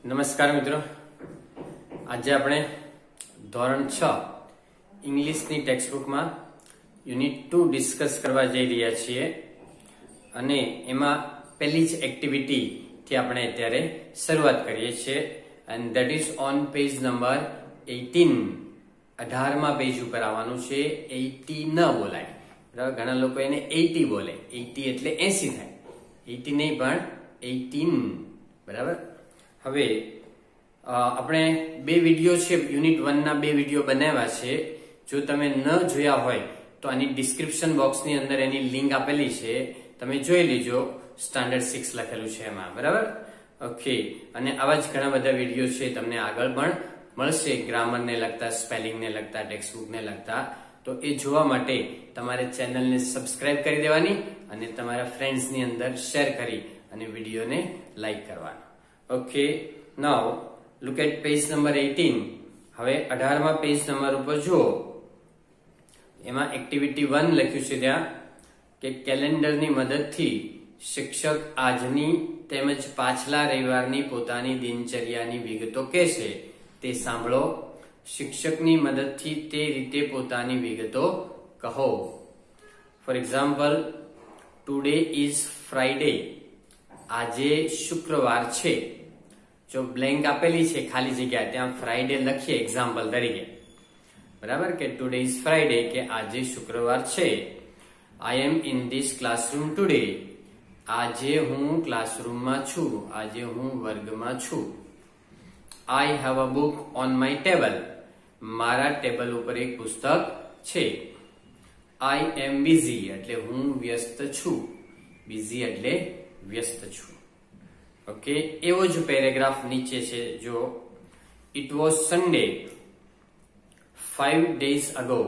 નમસ્કાર મિત્રો, આજે આપણે ધોરણ 6 ઇંગ્લિશની ટેક્સ્ટબુકમાં યુનિટ 2 ડિસ્કસ કરવા જઈ રહ્યા છીએ અને એમાં પહેલી જ એક્ટિવિટી થી આપણે અત્યારે શરૂઆત કરીએ છીએ and that is on page number 18. 18માં page ઉપર આવવાનું છે. 80 ન બોલાય, બરાબર? ઘણા લોકો એને 80 બોલે. 80 એટલે 80 થાય, 80 નહીં પણ 18, બરાબર? હવે આપણે બે વિડીયો છે, યુનિટ 1 ના બે વિડીયો બનાવ્યા છે. જો તમે ન જોયા હોય તો આની ડિસ્ક્રિપ્શન બોક્સની અંદર એની લિંક આપેલી છે, તમે જોઈ લેજો. સ્ટાન્ડર્ડ 6 લખેલું છે એમાં, બરાબર? ઓકે. અને આવા જ ઘણા બધા વિડીયો છે તમને આગળ પણ મળશે, ગ્રામરને લગતા, સ્પેલિંગને લગતા, ટેક્સ્ટબુકને લગતા. તો એ જોવા માટે તમારે ચેનલને સબસ્ક્રાઇબ કરી દેવાની અને તમારા ફ્રેન્ડ્સની અંદર શેર કરી અને વિડીયોને લાઈક કરવાનો. Okay, now look at page number 18. હવે 18માં પેજ નંબર ઉપર જુઓ, એમાં એક્ટિવિટી 1 લખ્યું છે ત્યાં કે કેલેન્ડરની મદદથી શિક્ષક આજની તેમજ પાછલા રવિવારની પોતાની દિનચર્યાની વિગતો કહેશે, તે સાંભળો. શિક્ષકની મદદથી તે રીતે પોતાની વિગતો કહો. For example, today is Friday. આજે શુક્રવાર છે. જો બ્લેન્ક આપેલી છે, ખાલી જગ્યા, ત્યાં ફ્રાઈડે લખીએ એક્ઝામ્પલ તરીકે, બરાબર? કે ટુડે ઇઝ ફ્રાઈડે, કે આજે શુક્રવાર છે. આઈ am in this classroom today. આજે હું ક્લાસરૂમમાં છું, આજે હું વર્ગમાં છું. આઈ have a book on my table. મારા ટેબલ ઉપર એક પુસ્તક છે. આઈ એમ બિઝી, એટલે હું વ્યસ્ત છું. બિઝી એટલે વ્યસ્ત છું. ઓકે. એવો જ પેરેગ્રાફ નીચે છે, જો it was Sunday 5 days ago.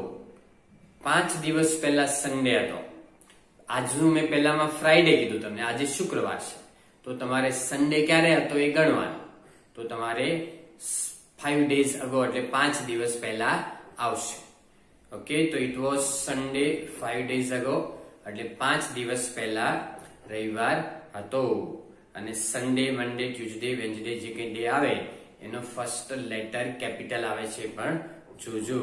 5 દિવસ પહેલા સન્ડે હતો. આજનું મેં પહેલામાં ફ્રાઈડે કીધું તમને, આજે શુક્રવાર છે, તો તમારે સન્ડે ક્યારે હતો એ ગણવાનું. તો તમારે 5 days ago એટલે 5 દિવસ પહેલા આવશે. ઓકે. તો it was Sunday 5 days ago એટલે 5 દિવસ પહેલા રવિવાર હતો. અને સન્ડે, મંડે, ટ્યુઝડે, વેન્સડે જે કઈ ડે આવે એનો ફર્સ્ટ લેટર કેપિટલ આવે છે, પણ જોજો.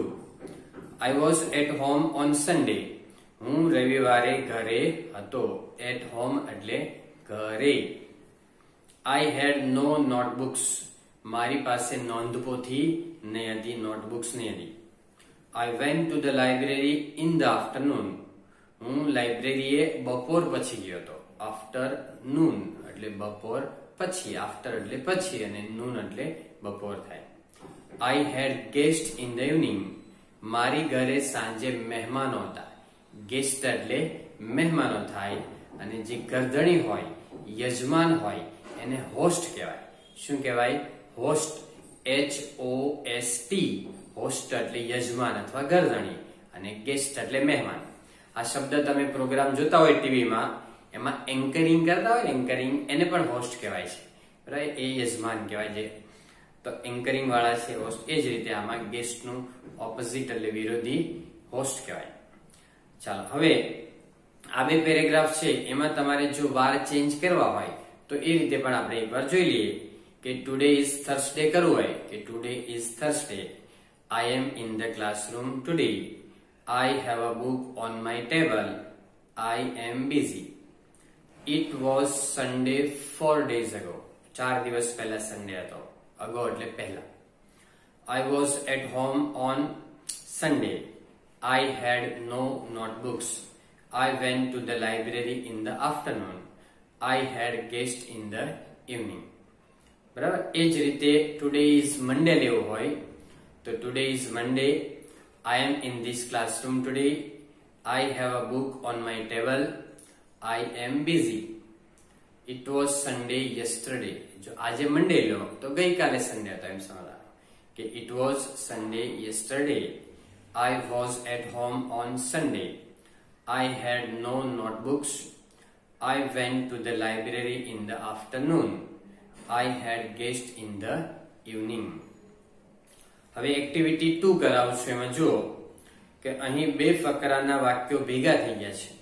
I was at home on Sunday. હું રવિવારે ઘરે હતો. એટ હોમ એટલે ઘરે. I had no notebooks. મારી પાસે નોંધપોથી નહીં હતી, નોટબુક્સ નહીં હતી. I went to the library in the afternoon. હું લાઇબ્રેરીએ બપોર પછી ગયો હતો. આફ્ટરનૂન એટલે બપોર પછી, આફ્ટર એટલે પછી અને નૂન એટલે બપોર થાય. આઈ હેડ ગેસ્ટ ઇન ધ ઇવનિંગ. મારી ઘરે સાંજે મહેમાનો હતા. ગેસ્ટ એટલે મહેમાનો થાય, અને જે ગરદણી હોય, યજમાન હોય, એને હોસ્ટ કહેવાય. શું કહેવાય? હોસ્ટ. HOST. હોસ્ટ એટલે યજમાન અથવા ગરદણી, અને ગેસ્ટ એટલે મહેમાન. આ શબ્દ તમે પ્રોગ્રામ જોતા હોય ટીવીમાં, એમાં એન્કરિંગ કરતા હોય ને, એન્કરિંગ, એને પણ હોસ્ટ કહેવાય છે, બરાબર? એ યજમાન કહેવાય છે. તો એન્કરિંગ વાળા છે હોસ્ટ. એ જ રીતે આમાં ગેસ્ટનું ઓપોઝિટ એટલે વિરોધી હોસ્ટ કહેવાય. ચાલો, હવે આ બે પેરેગ્રાફ છે, એમાં તમારે જો વાર ચેન્જ કરવા હોય તો એ રીતે પણ આપણે એકવાર જોઈ લઈએ. કે ટુડે ઇઝ થર્સડે કરવું હોય, કે today is Thursday. I am in the classroom today. I have a book on my table. I am busy. It was Sunday 4 days ago. 4 દિવસ પહેલા સન્ડે હતો. અગો એટલે પહેલા. I was at home on Sunday. I had no notebooks. I went to the library in the afternoon. I had guests in the evening. બરાબર? એ જ રીતે today is મંડે લેવું હોય તો today is Monday. I am in this classroom today. I have a book on my table. I am busy. It was Sunday yesterday. જો આજે મંડે લો તો ગઈકાલે સન્ડે હતો એમ સમજવાનું, કે it was Sunday yesterday. I was at home on Sunday. I had no notebooks. I went to the library in the afternoon. I had guests in the evening. હવે activity 2 કરાવું છું. એમાં જુઓ કે અહીં બે ફકરાના વાક્યો ભેગા થઈ ગયા છે.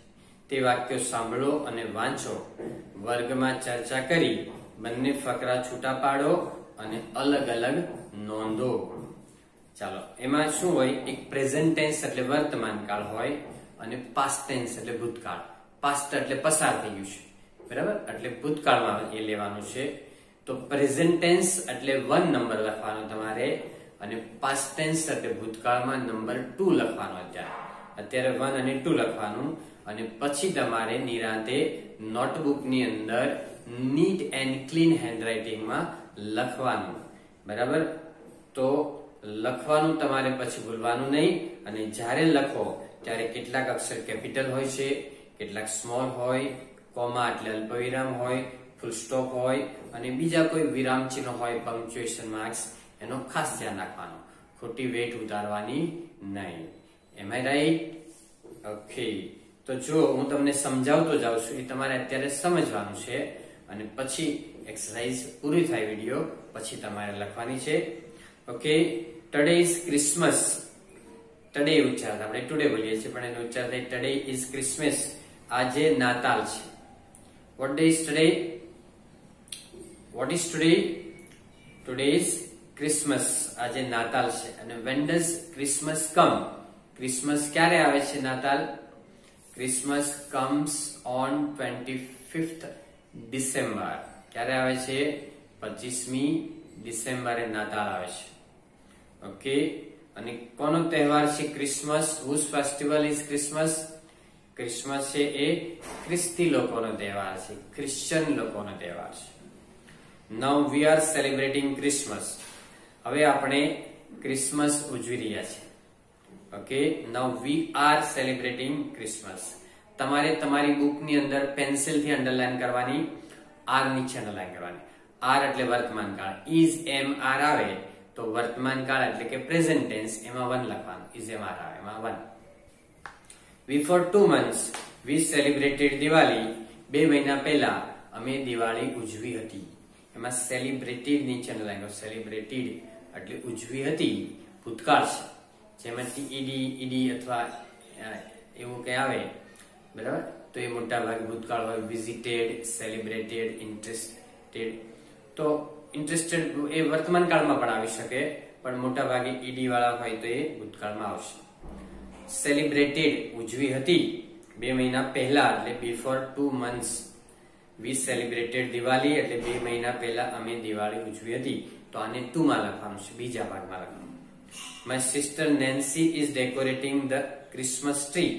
તે વાક્યો સાંભળો અને વાંચો. વર્ગમાં ચર્ચા કરી બંને ફકરા છૂટા પાડો અને અલગ અલગ નોંધો. ચાલો, એમાં શું હોય? એક પ્રેઝન્ટ ટેન્સ એટલે વર્તમાન કાળ હોય અને પાસ્ટ ટેન્સ એટલે ભૂતકાળ. પાસ્ટ એટલે પસાર થઈ ગયું છે, બરાબર? એટલે ભૂતકાળમાં એ લેવાનું છે. તો પ્રેઝન્ટ ટેન્સ એટલે 1 નંબર લખવાનો તમારે, અને પાસ્ટ ટેન્સ એટલે ભૂતકાળમાં નંબર 2 લખવાનો. અત્યારે 1 અને 2 લખવાનું, અને પછી તમારે નિરાંતે નોટબુકની અંદર નીટ એન્ડ ક્લીન હેન્ડરાઇટિંગમાં લખવાનું, બરાબર? તો લખવાનું તમારે પછી ભૂલવાનું નહીં. અને જ્યારે લખો ત્યારે કેટલાક અક્ષર કેપિટલ હોય છે, કેટલાક સ્મોલ હોય, કોમા એટલે અલ્પવિરામ હોય, ફૂલ સ્ટોપ હોય, અને બીજા કોઈ વિરામ ચિહ્ન હોય, પંક્ચ્યુએશન માર્ક્સ, એનો ખાસ ધ્યાન રાખવાનું. ખોટી વેટ ઉતારવાની નહીં. એમ આઈ રાઈટ? ઓકે. તો જો હું તમને સમજાવતો જાઉં છું, એ તમારે અત્યારે સમજવાનું છે, અને પછી એક્સરસાઇઝ પૂરી થાય વિડીયો પછી તમારે લખવાની છે. Okay. Today is Christmas. Today ઉચ્ચાર આપણે ટુડે બોલીએ છીએ, પણ એનો ઉચ્ચાર થાય ટુડે ઇઝ ક્રિસમસ. આજે નાતાલ છે. What day is today? What is today? Today is Christmas. આજે નાતાલ છે. અને when does Christmas come? Christmas ક્યારે આવે છે? નાતાલ. Christmas comes on 25th December. ક્યારે આવે છે? 25મી ડિસેમ્બરે નાતાલ આવે છે. ઓકે. અને કોનો તહેવાર છે Christmas? whose festival is Christmas? Christmas છે એ ખ્રિસ્તી લોકોનો તહેવાર છે, ક્રિશ્ચિયન લોકોનો તહેવાર છે. Now we are celebrating Christmas. હવે આપણે ક્રિસમસ ઉજવી રહ્યા છીએ. Okay. Now we are celebrating Christmas. તમારે તમારી બુકની અંદર પેન્સિલથી અંડરલાઈન કરવાની, આર નીચે અંડરલાઈન કરવાની. આર એટલે વર્તમાન કાળ. is એમ આર આવે તો વર્તમાન કાળ એટલે કે પ્રેઝન્ટ ટેન્સ, એમાં 1 લખવાનું. is એમ આર આવે એમાં 1. Before 2 months we celebrated Diwali. 2 મહિના પહેલા અમે દિવાળી ઉજવી હતી. એમાં સેલિબ્રેટેડ નીચે અંડરલાઈન કરો. સેલિબ્રેટેડ એટલે ઉજવી હતી, ભૂતકાળ છે. જેમાં ઈડી અથવા એવું કઈ આવે, બરાબર? તો એ મોટા ભાગે ભૂતકાળ હોય. Visited, celebrated, interested. તો ઇન્ટરેસ્ટેડ એ વર્તમાન કાળમાં પણ આવી શકે, પણ મોટા ભાગે ઈડી વાળા હોય તો એ ભૂતકાળમાં આવશે. સેલિબ્રેટેડ ઉજવી હતી 2 મહિના પહેલા, એટલે before 2 months we celebrated Diwali, એટલે 2 મહિના પહેલા અમે દિવાળી ઉજવી હતી. તો આને 2 માં લખવાનું છે, બીજા ભાગમાં લખવાનું. My sister Nancy is decorating the Christmas tree.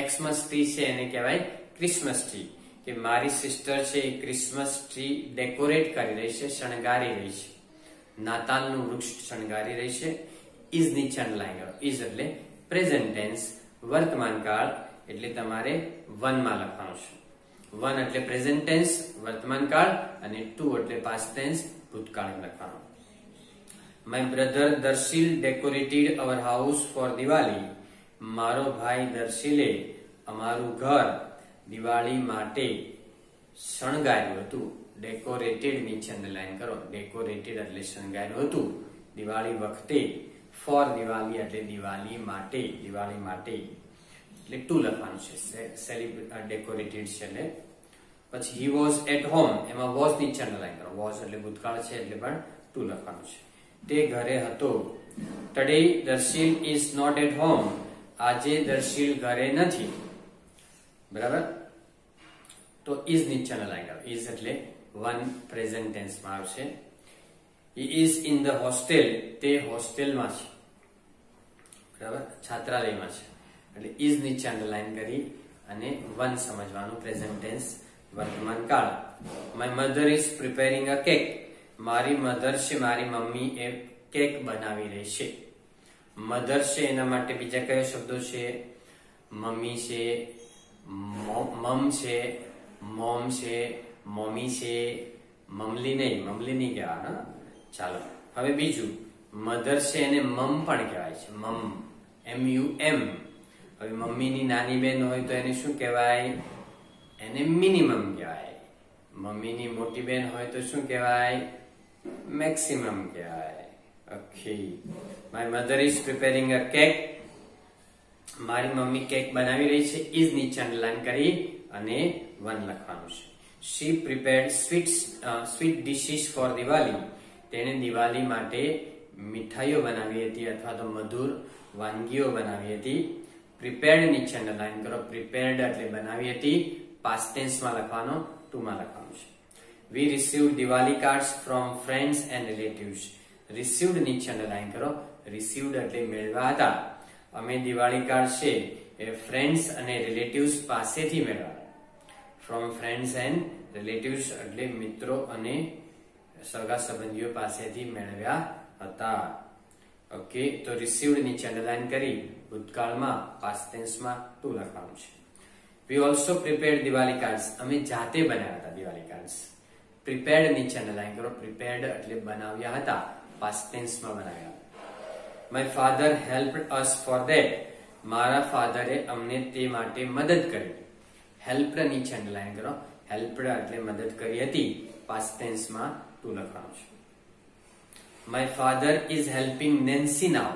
Xmas tree છે એને કહેવાય ક્રિસમસ ટ્રી. કે મારી સિસ્ટર છે એ ક્રિસમસ ટ્રી ડેકોરેટ કરી રહી છે, શણગારી રહી છે. નાતાલનું વૃક્ષ શણગારી રહી છે. is નીચે અંડરલાઈન કરો. is એટલે પ્રેઝન્ટ ટેન્સ, વર્તમાન કાળ, એટલે તમારે 1 માં લખવાનું છે. 1 એટલે પ્રેઝન્ટ ટેન્સ, વર્તમાન કાળ, અને 2 એટલે પાસ્ટ ટેન્સ, ભૂતકાળ લખવાનું. My brother Darshil decorated our house for Diwali. મારો ભાઈ દર્શિલે અમારું ઘર દિવાળી માટે શણગાર્યું હતું. ડેકોરેટેડ નીચે અંડરલાઈન કરો. ડેકોરેટેડ એટલે શણગાર્યું હતું દિવાળી વખતે. ફોર દિવાળી એટલે દિવાળી માટે. દિવાળી માટે એટલે 2 લખવાનું છે. ડેકોરેટેડ છે એટલે. પછી he was at home, એમાં was નીચે અંડરલાઈન કરો. was એટલે ભૂતકાળ છે એટલે પણ 2 લખવાનું છે. તે ઘરે હતો. Today Darshil is not at home. આજે દર્શિલ ઘરે નથી, બરાબર? તો is નીચે અંડરલાઈન કરો. is એટલે 1 પ્રેઝન્ટ ટેન્સમાં આવશે. he is in the hostel. તે હોસ્ટેલમાં છે, બરાબર? છાત્રાલયમાં છે. એટલે is નીચે અંડરલાઈન કરી અને 1 સમજવાનું, પ્રેઝન્ટ ટેન્સ, વર્તમાન કાળ. My mother is preparing a cake. મારી મધર છે, મારી મમ્મી એ કેક બનાવી રહી છે. મધર છે એના માટે બીજા કયા શબ્દો છે? મમ્મી છે, મમ છે, મોમ છે, મમ્મી છે. મમલી નહીં કહેવાના. ચાલો હવે બીજું, મધર છે એને મમ પણ કહેવાય છે. મમ, MUM. હવે મમ્મીની નાની બેન હોય તો એને શું કહેવાય? એને મિનિમમ કહેવાય. મમ્મીની મોટી બેન હોય તો શું કહેવાય? મેક્સિમમ કહેવાય. Okay. My mother is preparing a cake. મારી મમ્મી કેક બનાવી રહી છે. ઇઝ નીચે અંડરલાઈન કરી અને 1 લખવાનું છે. She prepared sweet dishes for Diwali. તેણે દિવાળી માટે મીઠાઈઓ બનાવી હતી અથવા તો મધુર વાનગીઓ બનાવી હતી. પ્રિપેર્ડ નીચે અંડરલાઈન કરો. પ્રિપેર્ડ એટલે બનાવી હતી, પાસ્ટ ટેન્સમાં લખવાનો, ટુમાં લખવાનું છે. We received Diwali cards from friends and relatives. Received નીચે અંડરલાઈન કરો. રિસીવ્ડ એટલે મેળવ્યા હતા. અમે દિવાળી કાર્ડ છે એ ફ્રેન્ડ્સ અને રિલેટિવ્સ પાસેથી મેળવ્યા. ફ્રોમ ફ્રેન્ડ્સ એન્ડ રિલેટિવ્સ એટલે મિત્રો અને સગા સંબંધીઓ પાસેથી મેળવ્યા હતા. ઓકે, તો રિસીવ્ડ નીચે અંડરલાઈન કરી ભૂતકાળમાં પાસ્ટ ટેન્સમાં ટુ લખવાનું છે. We also prepared Diwali cards. અમે જાતે બનાવ્યા હતા દિવાળી કાર્ડ્સ. પ્રિપેર્ડ નીચે અંડરલાઈન કરો. પ્રિપેર્ડ એટલે બનાવ્યા હતા, પાસ્ટ ટેન્સમાં બનાવ્યા. My father હેલ્પ્ડ us for that. મારા ફાધરે અમને તે માટે મદદ કરી. હેલ્પ્ડ નીચે અંડરલાઈન કરો. હેલ્પ્ડ એટલે મદદ કરી હતી, પાસ્ટ ટેન્સમાં ટુ લખવાનું છે. My father is helping Nancy now.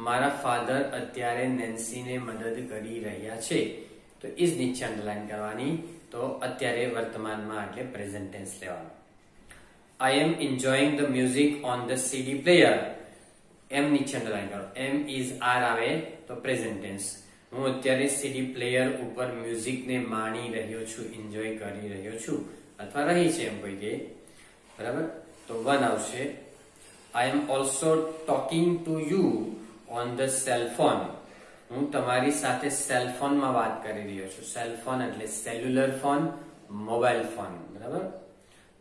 મારા ફાધર અત્યારે નેન્સીને મદદ કરી રહ્યા છે. તો ઇઝ નીચે અંડરલાઈન કરવાની. તો અત્યારે વર્તમાનમાં એટલે પ્રેઝન્ટ ટેન્સ લેવાનું. I am enjoying the music on the CD player. એમ નીચે અંડરલાઈન કરો. એમ ઇઝ આર આવે તો પ્રેઝન્ટ ટેન્સ. હું અત્યારે સીડી પ્લેયર ઉપર મ્યુઝિકને માણી રહ્યો છું, એન્જોય કરી રહ્યો છું અથવા રહી છે એમ કોઈ કે. બરાબર, તો વન આવશે. I am also talking to you on the cell phone. હું તમારી સાથે સેલ ફોનમાં વાત કરી રહ્યો છું. સેલ ફોન એટલે સેલ્યુલર ફોન, મોબાઈલ ફોન. બરાબર,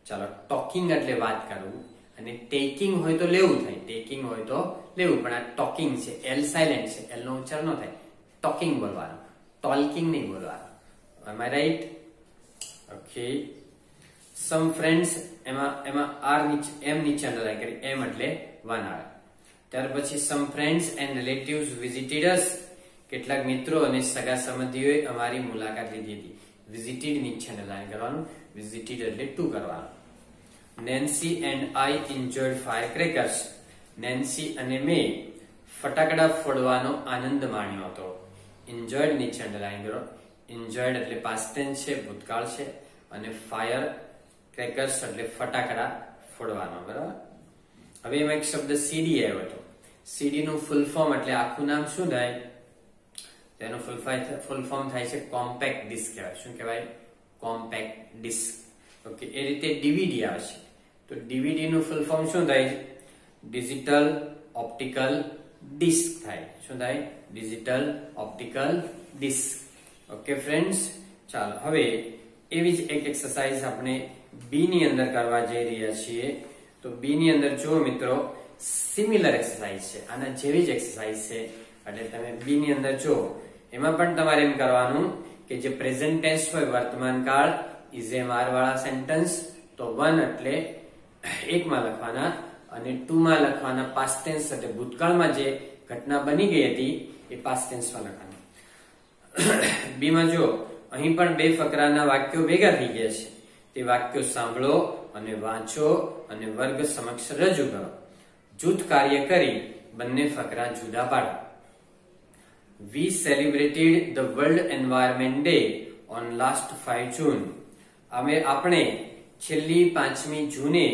ચાલો. ટોકિંગ એટલે વાત કરવું અને ટેકિંગ હોય તો લેવું થાય. ટેકિંગ હોય તો લેવું, પણ આ ટોકિંગ છે. એલ સાયલેન્ટ છે, એલ નો ઉચ્ચાર ન થાય. ટોકિંગ બોલવાનું, ટોલ્કિંગ નહીં બોલવાનું. Am I right? Okay. Some friends, એમાં આર નીચે એમ નીચે અંડરલાઈન કરી. એમ એટલે વન આવે. ત્યાર પછી સમ ફ્રેન્ડ્સ એન્ડ રિલેટિવ્સ વિઝિટેડ અસ. કેટલાક મિત્રો અને સગા સંબંધીઓએ અમારી મુલાકાત લીધી હતી. વિઝિટેડ નીચે અંડરલાઈન કરવાનું. વિઝિટેડ એટલે ટુ કરવાનું. Nancy and I enjoyed fire crackers. Nancy અને મેં ફટાકડા ફોડવાનો આનંદ માણ્યો હતો. એન્જોયડ નીચે અંડરલાઈન કરો. એન્જોયડ એટલે પાસ્ટ ટેન્સ છે, ભૂતકાળ છે, અને ફાયર ક્રેકર્સ એટલે ફટાકડા ફોડવાનો. બરાબર. હવે એમાં એક શબ્દ સીડી આવ્યો હતો. સીડી નું ફૂલ ફોર્મ એટલે આખું નામ શું થાય? તેનું ફૂલ ફોર્મ થાય છે કોમ્પેક્ટ ડિસ્ક કહેવાય. શું કહેવાય? Compact disk. ઓકે, એ રીતે ડીવીડી આવે છે. તો ડીવીડી નું ફૂલ ફોર્મ શું થાય? ડિજિટલ ઓપ્ટિકલ ડિસ્ક થાય. શું થાય? Digital optical disc. Okay friends, ચાલો હવે એવી જ એક એક્સરસાઇઝ આપણે બી ની અંદર કરવા જઈ રહ્યા છીએ. તો બી ની અંદર જુઓ મિત્રો, સિમિલર એક્સરસાઇઝ છે, આના જેવી જ એક્સરસાઇઝ છે. એટલે તમે બી ની અંદર જુઓ, એમાં પણ તમારે એમ કરવાનું કે જે પ્રેઝન્ટ ટેન્સ હોય, વર્તમાન કાળ, ઇઝ એમ આર વાળા સેન્ટેન્સ, તો વન એટલે એકમાં લખવાના અને ટુ માં લખવાના પાસ્ટ ટેન્સ એટલે ભૂતકાળમાં જે ઘટના બની ગઈ હતી એ પાસ્ટ ટેન્સમાં લખવાના. બી માં જો અહીં પણ બે ફકરાના વાક્યો ભેગા થઈ ગયા છે. તે વાક્યો સાંભળો અને વાંચો અને વર્ગ સમક્ષ રજૂ કરો. જૂથ કાર્ય કરી બંને ફકરા જુદા પાડો. We celebrated the World Environment Day on last 5 June. આપણે છેલ્લી 5મી જૂને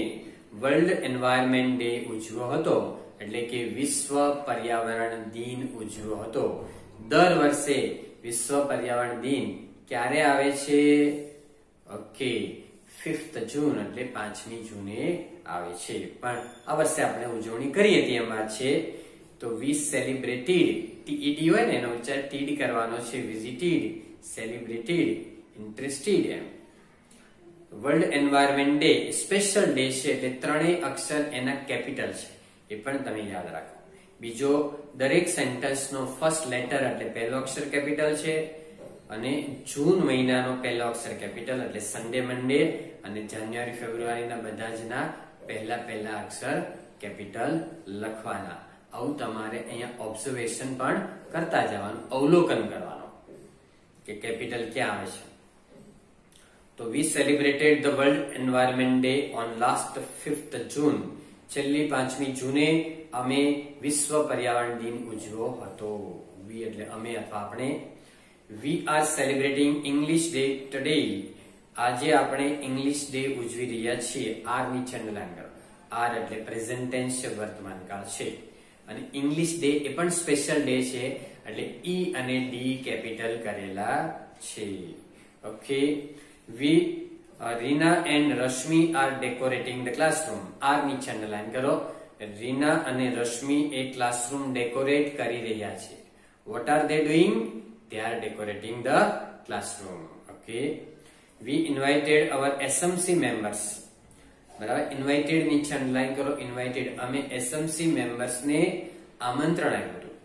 વર્લ્ડ એન્વાયરમેન્ટ ડે ઉજવ્યો હતો, એટલે કે વિશ્વ પર્યાવરણ દિન ઉજવ્યો હતો. દર વર્ષે વિશ્વ પર્યાવરણ દિન ક્યારે આવે છે? ઓકે, 5th જૂન એટલે 5મી જૂને આવે છે. પણ આ વર્ષે આપણે ઉજવણી કરી હતી એમ વાત છે. તો વી સેલિબ્રેટેડ, ટીઈડી હોય ને એનો ઉચ્ચાર ટીડી કરવાનો છે. વિઝિટેડ, સેલિબ્રેટેડ, ઇન્ટરેસ્ટેડ એમ. World environment day special day છે એટલે ત્રણેય અક્ષર એના કેપિટલ છે, એ પણ તમે યાદ રાખો. બીજો, દરેક સેન્ટેન્સ નો ફર્સ્ટ લેટર એટલે પહેલો અક્ષર કેપિટલ છે અને જૂન મહિનાનો પહેલો અક્ષર કેપિટલ એટલે સન્ડે, મંડે અને જાન્યુઆરી, ફેબ્રુઆરીના બધા જ ના પહેલા અક્ષર કેપિટલ લખવાના. આવું તમારે અહીંયા ઓબ્ઝર્વેશન પણ કરતા જવાનું, અવલોકન કરવાનું કે કેપિટલ ક્યાં આવે છે. તો we celebrated the world environment day on last 5th June. છેલ્લી 5મી જૂને અમે વિશ્વ પર્યાવરણ દિન ઉજવ્યો હતો. વી એટલે અમે અથવા આપણે. We are celebrating English day today. આજે આપણે ઇંગ્લિશ ડે ઉજવી રહ્યા છીએ. આર નીચે અંડરલાઈન કરો. આર એટલે પ્રેઝન્ટ ટેન્સ છે, વર્તમાન કાળ છે. અને ઇંગ્લિશ ડે એ પણ સ્પેશિયલ ડે છે એટલે ઈ અને ડી કેપિટલ કરેલા છે. Okay, Reena and Rashmi are decorating the classroom. Are નીચે અંડરલાઈન કરો. રીના અને રશ્મિ એ ક્લાસરૂમ ડેકોરેટ કરી રહ્યા છે. What are they doing? They are decorating the classroom. Okay. We invited our SMC members. બરાબર, ઇન્વાઇટેડ નીચે અંડરલાઈન કરો. ઇન્વાઇટેડ, અમે SMC મેમ્બર્સ ને આમંત્રણ આપ્યું હતું.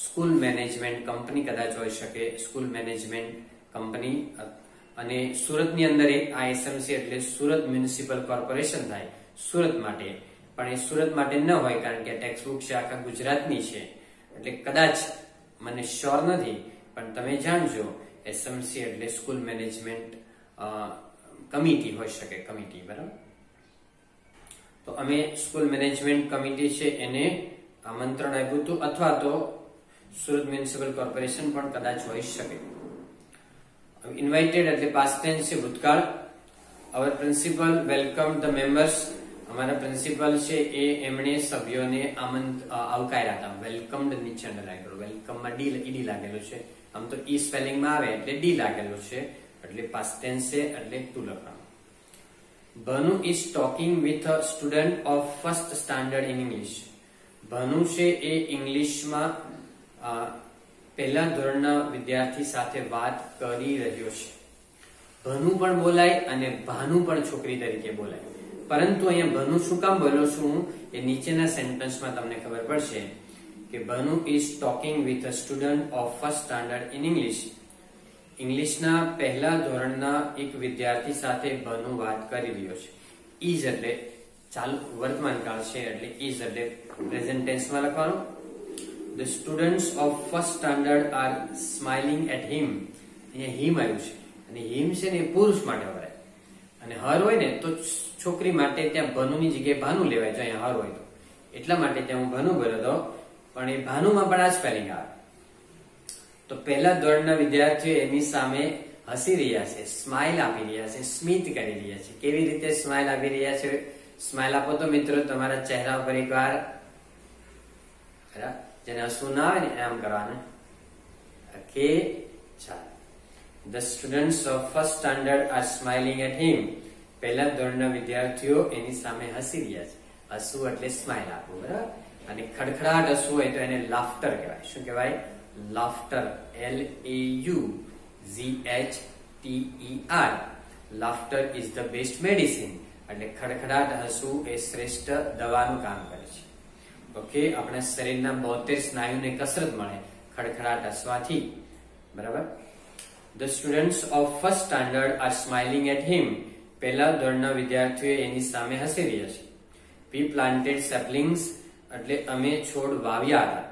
સ્કૂલ મેનેજમેન્ટ કંપની કદાચ હોઈ શકે, સ્કૂલ મેનેજમેન્ટ કંપની. અને સુરતની અંદર એક આ SMC એટલે સુરત મ્યુનિસિપલ કોર્પોરેશન થાય સુરત માટે, પણ એ સુરત માટે ન હોય કારણ કે ટેક્સ્ટ બુક છે આખા ગુજરાતની છે એટલે કદાચ મને શ્યોર નથી, પણ તમે જાણજો SMC એટલે સ્કૂલ મેનેજમેન્ટ કમિટી હોઈ શકે, કમિટી. બરાબર, તો અમે સ્કૂલ મેનેજમેન્ટ કમિટી છે એને આમંત્રણ આપ્યું હતું, અથવા તો સુરત મ્યુનિસિપલ કોર્પોરેશન પણ કદાચ હોઈ શકે. ઇન્વાઇટેડ એટલે પાસ્ટ ટેન્સ છે, ભૂતકાળ. અવર પ્રિન્સિપલ વેલકમ ધ મેમ્બર્સ. અમારા પ્રિન્સિપલ છે એ એમણે સભ્યોને આવકાર્યા હતા. વેલકમ્ડ નીચે અંડરલાઈન કરો. વેલકમમાં ડી લાગેલું છે, આમ તો ઈ સ્પેલિંગમાં આવે એટલે ડી લાગેલું છે એટલે પાસ્ટ ટેન્સ છે એટલે ટુ લખવાનું. Bhanu is talking with a student of first standard in English. Bhanu છે એ ઇંગ્લિશમાં પહેલા ધોરણના વિદ્યાર્થી સાથે વાત કરી રહ્યો છે. ભનુ પણ બોલાય અને ભાનુ પણ છોકરી તરીકે બોલાય, પરંતુ અહીંયા ભનુ શું કામ બોલો છું એ નીચેના સેન્ટેન્સમાં તમને ખબર પડશે કે Bhanu is talking with a student of first standard in English. ઇંગ્લિશના પહેલા ધોરણના એક વિદ્યાર્થી સાથે ભનુ વાત કરી રહ્યો છે. ઇઝ એટલે ચાલુ વર્તમાન કાળ છે એટલે ઇઝ એટલે પ્રેઝન્ટ ટેન્સમાં લખવાનું. The students of first standard are smiling at him. અહીંયા હિમ આવ્યું છે અને હિમ છે ને એ પુરુષ માટે વપરાય, અને હર હોય ને તો છોકરી માટે ત્યાં ભનુની જગ્યાએ ભાનુ લેવાય જો અહીંયા હર હોય તો, એટલા માટે ત્યાં હું ભનુ બોલ્યો હતો, પણ એ ભાનુમાં પણ આ સ્પેલિંગ આવે. તો પહેલા ધોરણના વિદ્યાર્થીઓ એની સામે હસી રહ્યા છે, સ્માઇલ આપી રહ્યા છે, સ્મિત કરી રહ્યા છે. કેવી રીતે સ્માઇલ આપી રહ્યા છે? સ્માઇલ આપો તો મિત્રો તમારા ચહેરા ઉપર એકવાર, જેને હસવું ના આવે ને એમ કરવાનું. ઓકે, ચાલો. The students of first standard are smiling at him. પહેલા ધોરણના વિદ્યાર્થીઓ એની સામે હસી રહ્યા છે. હસવું એટલે સ્માઇલ આપવું, બરાબર. અને ખડખડાટ હસવું હોય તો એને લાફ્ટર કહેવાય. શું કહેવાય? Laughter. LAUGHTER. Laughter is the best medicine. એટલે ખડખડાટ હસવું એ શ્રેષ્ઠ દવાનું કામ કરે છે. ઓકે, આપણા શરીરના 72 સ્નાયુને કસરત મળે ખડખડાટ હસવાથી, બરાબર. The students of first standard are smiling at him. પહેલા ધોરણના વિદ્યાર્થીઓ એની સામે હસી રહ્યા છે. We planted saplings એટલે અમે છોડ વાવ્યા હતા.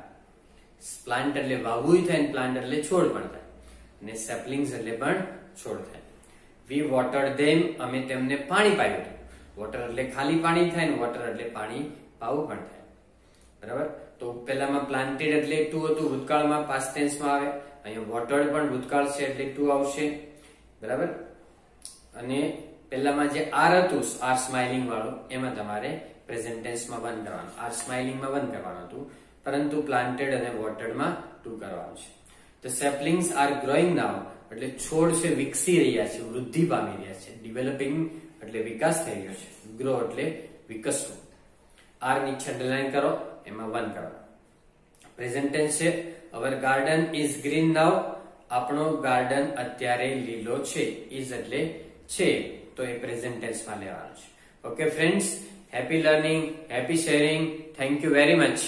પ્લાન્ટ એટલે વાવવું થાય ને પ્લાન્ટ એટલે છોડ પણ થાય, અને સેપલિંગ્સ એટલે પણ છોડ થાય. We watered them. અમે તેમને પાણી પાયું હતું. વોટર એટલે ખાલી પાણી થાય ને વોટર એટલે પાણી પાવું પણ થાય, બરાબર. તો પહેલામાં પ્લાન્ટેડ એટલે ટુ હતું, ભૂતકાળમાં પાસ્ટ ટેન્સમાં આવે. અહીંયા વોટર્ડ પણ ભૂતકાળ છે એટલે ટુ આવશે, બરાબર. અને પહેલામાં જે આર હતું, આર સ્માઇલિંગ વાળું, એમાં તમારે પ્રેઝન્ટ ટેન્સમાં વન કરવાનું, આર સ્માઇલિંગમાં વન કરવાનું હતું, પરંતુ પ્લાન્ટેડ અને વોટર્ડમાં ટુ કરવાનું છે. The saplings are growing now એટલે છોડ છે વિકસી રહ્યા છે, વૃદ્ધિ પામી રહ્યા છે. ડેવલપિંગ એટલે વિકાસ થઈ રહ્યો છે. ગ્રો એટલે વિકસવું. આર નીચે અંડરલાઈન કરો, એમાં વન કરવાનું. પ્રેઝન્ટ ટેન્સ છે. અવર ગાર્ડન ઇઝ ગ્રીન નાઉ. આપણો ગાર્ડન અત્યારે લીલો છે. ઇઝ એટલે છે, તો એ પ્રેઝન્ટ ટેન્સમાં લેવાનું છે. Okay friends, happy learning, happy sharing. Thank you very much.